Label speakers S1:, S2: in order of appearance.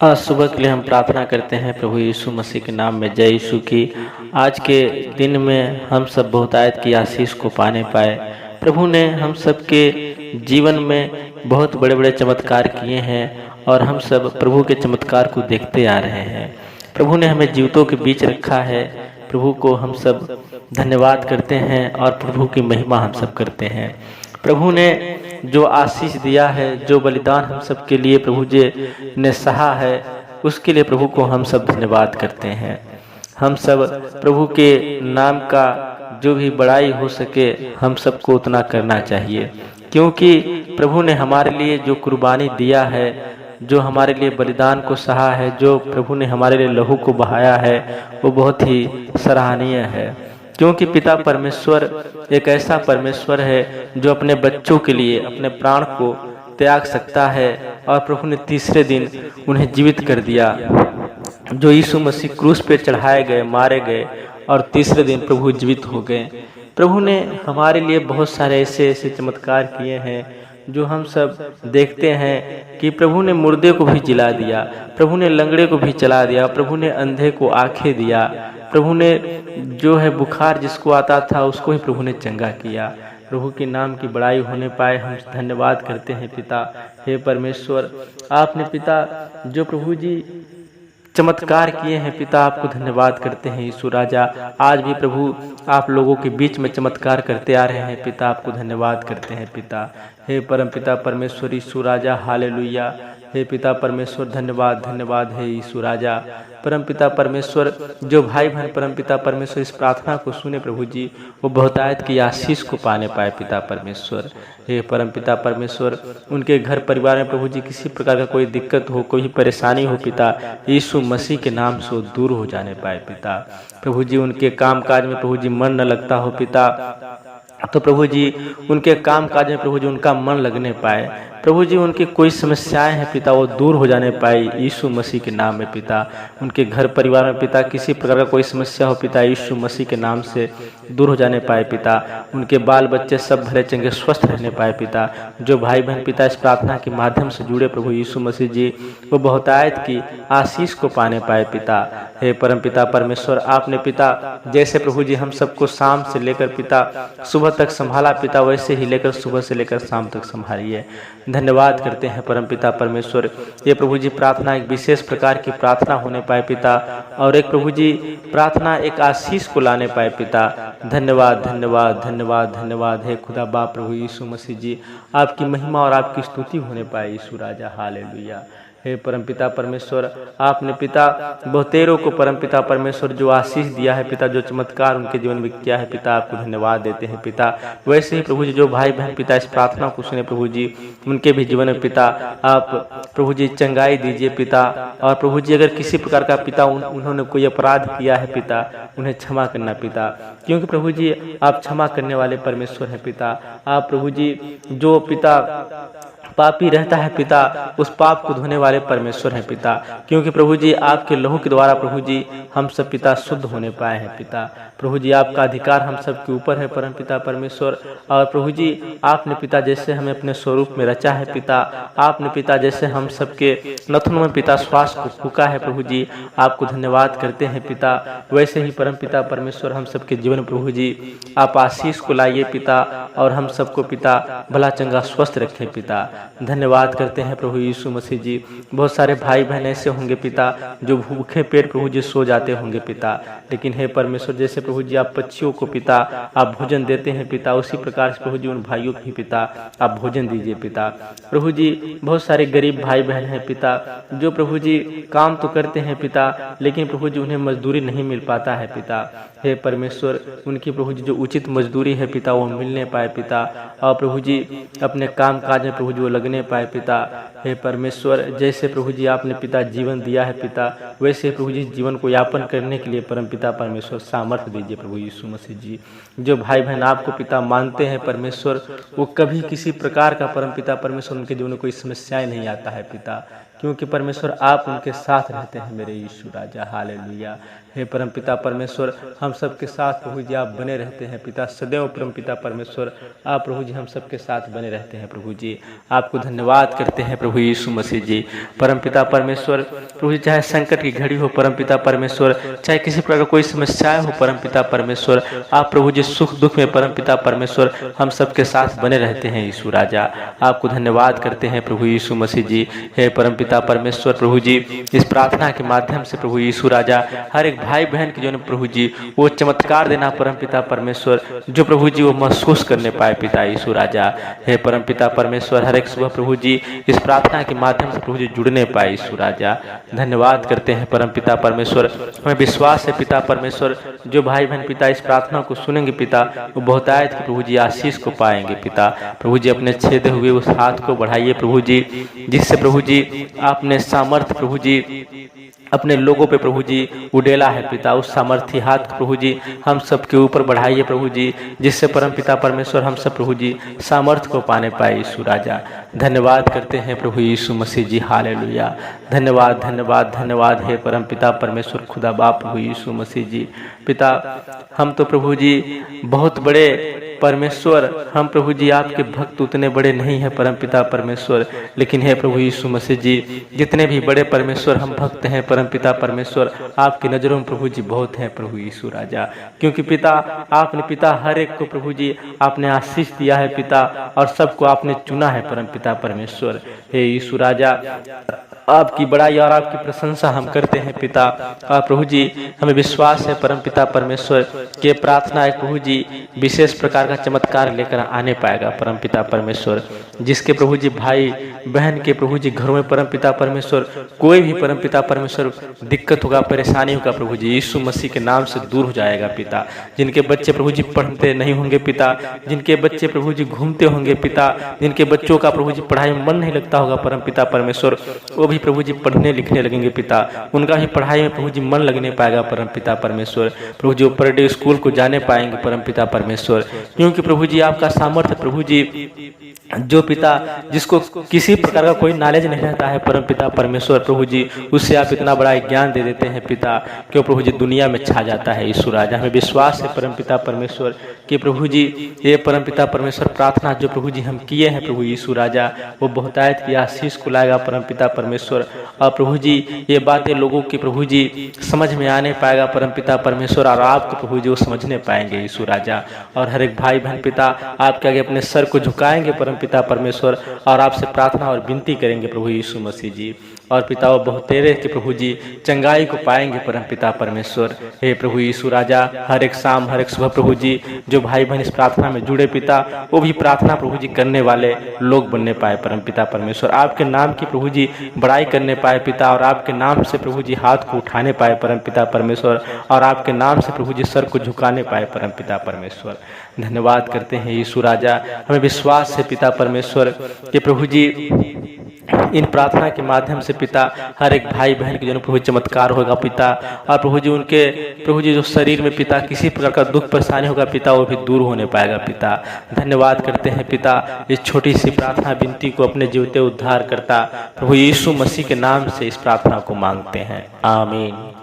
S1: आज सुबह के लिए हम प्रार्थना करते हैं प्रभु यीशु मसीह के नाम में। जय यीशु की। आज के दिन में हम सब बहुतायत की आशीष को पाने पाए। प्रभु ने हम सब के जीवन में बहुत बड़े बड़े चमत्कार किए हैं और हम सब प्रभु के चमत्कार को देखते आ रहे हैं। प्रभु ने हमें जीवितों के बीच रखा है। प्रभु को हम सब धन्यवाद करते हैं और प्रभु की महिमा हम सब करते हैं। प्रभु ने जो आशीष दिया है, जो बलिदान हम सब के लिए प्रभु जी ने सहा है, उसके लिए प्रभु को हम सब धन्यवाद करते हैं। हम सब प्रभु के नाम का जो भी बड़ाई हो सके हम सबको उतना करना चाहिए, क्योंकि प्रभु ने हमारे लिए जो कुर्बानी दिया है, जो हमारे लिए बलिदान को सहा है, जो प्रभु ने हमारे लिए लहू को बहाया है, वो बहुत ही सराहनीय है। क्योंकि पिता परमेश्वर एक ऐसा परमेश्वर है जो अपने बच्चों के लिए अपने प्राण को त्याग सकता है, और प्रभु ने तीसरे दिन उन्हें जीवित कर दिया। जो यीशु मसीह क्रूस पे चढ़ाए गए, मारे गए और तीसरे दिन प्रभु जीवित हो गए। प्रभु ने हमारे लिए बहुत सारे ऐसे ऐसे चमत्कार किए हैं जो हम सब देखते हैं कि प्रभु ने मुर्दे को भी जिला दिया, प्रभु ने लंगड़े को भी चला दिया, प्रभु ने अंधे को आंखें दिया, प्रभु ने जो है बुखार जिसको आता था उसको ही प्रभु ने चंगा किया। प्रभु के नाम की बड़ाई होने पाए हम धन्यवाद करते हैं पिता। हे परमेश्वर, आपने पिता जो प्रभु जी चमत्कार किए हैं पिता, आपको धन्यवाद करते हैं। यीशु राजा, आज भी प्रभु आप लोगों के बीच में चमत्कार करते आ रहे हैं पिता, आपको धन्यवाद करते हैं पिता। हे परम पिता परमेश्वर यीशु राजा, हालेलुया। हे पिता परमेश्वर, धन्यवाद धन्यवाद है यीशु राजा। परम पिता परमेश्वर, जो भाई बहन परम पिता परमेश्वर इस प्रार्थना को सुने प्रभु जी, वो बहुतायत की आशीष को पाने पाए पिता परमेश्वर। हे परम पिता परमेश्वर, उनके घर परिवार में प्रभु जी किसी प्रकार का कोई दिक्कत हो, कोई परेशानी हो पिता, यीशु मसीह के नाम से वो दूर हो जाने पाए पिता। प्रभु जी उनके काम काज में प्रभु जी मन न लगता हो पिता, तो प्रभु जी उनके काम काज में प्रभु जी उनका मन लगने पाए। प्रभु जी उनकी कोई समस्याएं हैं पिता, वो दूर हो जाने पाए यीशु मसीह के नाम में पिता। उनके घर परिवार में पिता किसी प्रकार का कोई समस्या हो पिता, यीशु मसीह के नाम से दूर हो जाने पाए पिता। उनके बाल बच्चे सब भले चंगे स्वस्थ रहने पाए पिता। जो भाई बहन पिता इस प्रार्थना के माध्यम से जुड़े प्रभु यीशु मसीह जी, वो बहुतायत की आशीष को पाने पाए पिता। हे परम पिता परमेश्वर, आपने पिता जैसे प्रभु जी हम सबको शाम से लेकर पिता सुबह तक संभाला पिता, वैसे ही लेकर सुबह से लेकर शाम तक संभालिए। धन्यवाद करते हैं परम पिता परमेश्वर। ये प्रभु जी प्रार्थना एक विशेष प्रकार की प्रार्थना होने पाए पिता, और एक प्रभु जी प्रार्थना एक आशीष को लाने पाए पिता। धन्यवाद धन्यवाद धन्यवाद धन्यवाद है खुदा बाप प्रभु यीशु मसीह जी, आपकी महिमा और आपकी स्तुति होने पाए यीशु राजा, हालेलुया। हे परमपिता परमेश्वर, आपने पिता बहुतेरों को परमपिता परमेश्वर जो आशीष दिया है पिता, जो चमत्कार उनके जीवन में किया है पिता, आपको धन्यवाद देते हैं पिता। वैसे ही प्रभु जी जो भाई बहन पिता इस प्रार्थना को सुने प्रभु जी, उनके भी जीवन में पिता आप प्रभु जी चंगाई दीजिए पिता। और प्रभु जी अगर किसी प्रकार का पिता उन्होंने कोई अपराध किया है पिता, उन्हें क्षमा करना पिता, क्योंकि प्रभु जी आप क्षमा करने वाले परमेश्वर हैं पिता। आप प्रभु जी जो पिता पापी रहता है पिता, उस पाप को धोने वाले परमेश्वर हैं पिता, क्योंकि प्रभु जी आपके लहू के द्वारा प्रभु जी हम सब पिता शुद्ध होने पाए हैं पिता। प्रभु जी आपका अधिकार हम सब के ऊपर है परम पिता परमेश्वर। और प्रभु जी आपने पिता जैसे हमें अपने स्वरूप में रचा है पिता, आपने पिता जैसे हम सबके नथनों में पिता श्वास को फूका है प्रभु जी, आपको धन्यवाद करते हैं पिता। वैसे ही परम पिता परमेश्वर हम सबके जीवन प्रभु जी आप आशीष को लाइए पिता, और हम सबको पिता भला चंगा स्वस्थ रखें पिता। धन्यवाद करते हैं प्रभु यीशु मसीह जी। बहुत सारे भाई बहन ऐसे होंगे पिता जो भूखे पेट प्रभु जी सो जाते होंगे पिता, लेकिन हे परमेश्वर जैसे प्रभु जी आप पक्षियों को पिता आप भोजन देते हैं पिता, उसी प्रकार से प्रभु जी उन भाइयों को भी पिता आप भोजन दीजिए पिता। प्रभु जी बहुत सारे गरीब भाई बहन हैं पिता, जो प्रभु जी काम तो करते हैं पिता, लेकिन प्रभु जी उन्हें मजदूरी नहीं मिल पाता है पिता। हे परमेश्वर उनकी प्रभु जी जो उचित मजदूरी है पिता वो मिलने पाए पिता, और प्रभु जी अपने काम काज में प्रभु जी वो लगने पाए पिता। हे परमेश्वर जैसे प्रभु जी आपने पिता जीवन दिया है पिता, वैसे प्रभु जी जीवन को यापन करने के लिए परम पिता परमेश्वर सामर्थ्य दीजिए प्रभु यीशु मसीह जी। जो भाई बहन आपको पिता मानते हैं परमेश्वर, वो कभी किसी प्रकार का परम पिता परमेश्वर उनके जीवन में कोई समस्याएं नहीं आता है पिता, क्योंकि परमेश्वर आप उनके साथ रहते हैं मेरे यीशु राजा, हालेलुया। हे परम पिता परमेश्वर हम सबके साथ प्रभु जी आप बने रहते हैं पिता, सदैव परम पिता परमेश्वर आप प्रभु जी हम सबके साथ बने रहते हैं प्रभु जी। आपको धन्यवाद करते हैं प्रभु प्रभु यीशु मसीह जी। परमपिता परमेश्वर प्रभु जी, चाहे संकट की घड़ी हो परमपिता परमेश्वर, चाहे किसी प्रकार का कोई समस्या हो परमपिता परमेश्वर, आप प्रभु जी सुख दुख में परमपिता परमेश्वर हम सबके साथ बने रहते हैं यीशु राजा। आपको धन्यवाद करते हैं प्रभु यीशु मसीह जी। हे परमपिता परमेश्वर प्रभु जी, इस प्रार्थना के माध्यम से प्रभु यीशु राजा हर एक भाई बहन के जो प्रभु जी वो चमत्कार देना परमपिता परमेश्वर, जो प्रभु जी वो महसूस करने पाए पिता यीशु राजा। हे परमपिता परमेश्वर, हर एक सुबह प्रभु जी इस प्रार्थना के माध्यम से प्रभु जी जुड़ने पाए यीशु राजा। धन्यवाद करते हैं परमपिता परमेश्वर। हमें विश्वास है पिता परमेश्वर, जो भाई बहन पिता इस प्रार्थना को सुनेंगे पिता, वो बहुतायत की प्रभु जी आशीष को पाएंगे पिता। प्रभु जी अपने छेदे हुए उस हाथ को बढ़ाइए प्रभु जी, जिससे प्रभु जी आपने सामर्थ प्रभु जी अपने लोगों पे प्रभु जी उडेला है पिता। उस सामर्थी हाथ को प्रभु जी हम सब के ऊपर बढ़ाइए प्रभु जी, जिससे परमपिता परमेश्वर हम सब प्रभु जी सामर्थ को पाने पाए यीशु राजा। धन्यवाद करते हैं प्रभु यीशु मसीह जी। हालेलुया। धन्यवाद धन्यवाद धन्यवाद हे परमपिता परमेश्वर खुदा बाप प्रभु यीशु मसीह जी। पिता हम तो प्रभु जी बहुत बड़े परमेश्वर, हम प्रभु जी आपके भक्त उतने बड़े नहीं हैं परमपिता परमेश्वर, लेकिन हे प्रभु यीशु मसीह जी जितने भी बड़े परमेश्वर हम भक्त हैं परमपिता परमेश्वर, आपकी नज़रों में प्रभु जी बहुत हैं प्रभु यीशु राजा। क्योंकि पिता आपने पिता हर एक को प्रभु जी आपने आशीष दिया है पिता, और सबको आपने चुना है परमपिता परमेश्वर। हे यीशु राजा, आपकी बड़ाई और आपकी प्रशंसा हम करते हैं पिता। और प्रभु जी हमें विश्वास है परमपिता परमेश्वर के प्रार्थना एक प्रभु जी विशेष प्रकार का चमत्कार लेकर आने पाएगा परमपिता परमेश्वर, जिसके प्रभु जी भाई बहन के प्रभु जी घरों में परमपिता परमेश्वर कोई भी परमपिता परमेश्वर दिक्कत होगा, परेशानी होगा प्रभु जी यीशु मसीह के नाम से दूर हो जाएगा पिता। जिनके बच्चे प्रभु जी पढ़ते नहीं होंगे पिता, जिनके बच्चे प्रभु जी घूमते होंगे पिता, जिनके बच्चों का प्रभु जी पढ़ाई में मन नहीं लगता होगा परमपिता परमेश्वर, वो भी प्रभु जी पढ़ने लिखने लगेंगे पिता। उनका भी पढ़ाई में प्रभु जी मन लगने पाएगा परमपिता परमेश्वर। प्रभु जी पर डे स्कूल को जाने पाएंगे परमपिता परमेश्वर, क्योंकि प्रभु जी आपका सामर्थ्य प्रभु जी जो पिता जिसको किसी प्रकार का कोई नॉलेज नहीं रहता है परमपिता परमेश्वर प्रभु जी, उससे आप इतना बड़ा ज्ञान दे देते हैं पिता, क्यों प्रभु जी दुनिया में छा जाता है यीशु राजा। हमें विश्वास है परमपिता परमेश्वर कि प्रभु जी ये परमपिता परमेश्वर प्रार्थना जो प्रभु जी हम किए हैं प्रभु यीशु राजा, वो बहुतायत की आशीष को लाएगा परमपिता परमेश्वर। और प्रभु जी ये बातें लोगों की प्रभु जी समझ में आने पाएगा परमपिता परमेश्वर, और आपको प्रभु जी वो समझने पाएंगे यीशु राजा। और हर एक भाई बहन पिता आपके आगे अपने सर को झुकाएंगे परमपिता परमेश्वर, और आपसे प्रार्थना और विनती करेंगे प्रभु यीशु मसीह जी। और पिता वो बहुतेरे के प्रभु जी चंगाई को पाएंगे परमपिता परमेश्वर। हे प्रभु यीशु राजा, हर एक शाम हर एक सुबह प्रभु जी जो भाई बहन इस प्रार्थना में जुड़े पिता, वो भी प्रार्थना प्रभु जी करने वाले लोग बनने पाए परमपिता परमेश्वर। आपके नाम की प्रभु जी बड़ाई करने पाए पिता, और आपके नाम से प्रभु जी हाथ को उठाने पाए परमपिता परमेश्वर, और आपके नाम से प्रभु जी सर को झुकाने पाए परमपिता परमेश्वर। धन्यवाद करते हैं यीशु राजा। हमें विश्वास है पिता परमेश्वर कि प्रभु जी इन प्रार्थना के माध्यम से पिता हर एक भाई बहन के जो प्रभु चमत्कार होगा पिता, और प्रभु जी उनके प्रभु जी जो शरीर में पिता किसी प्रकार का दुख परेशानी होगा पिता, वो भी दूर होने पाएगा पिता। धन्यवाद करते हैं पिता इस छोटी सी प्रार्थना विनती को अपने जीवते उद्धार करता प्रभु यीशु मसीह के नाम से इस प्रार्थना को मांगते हैं, आमीन।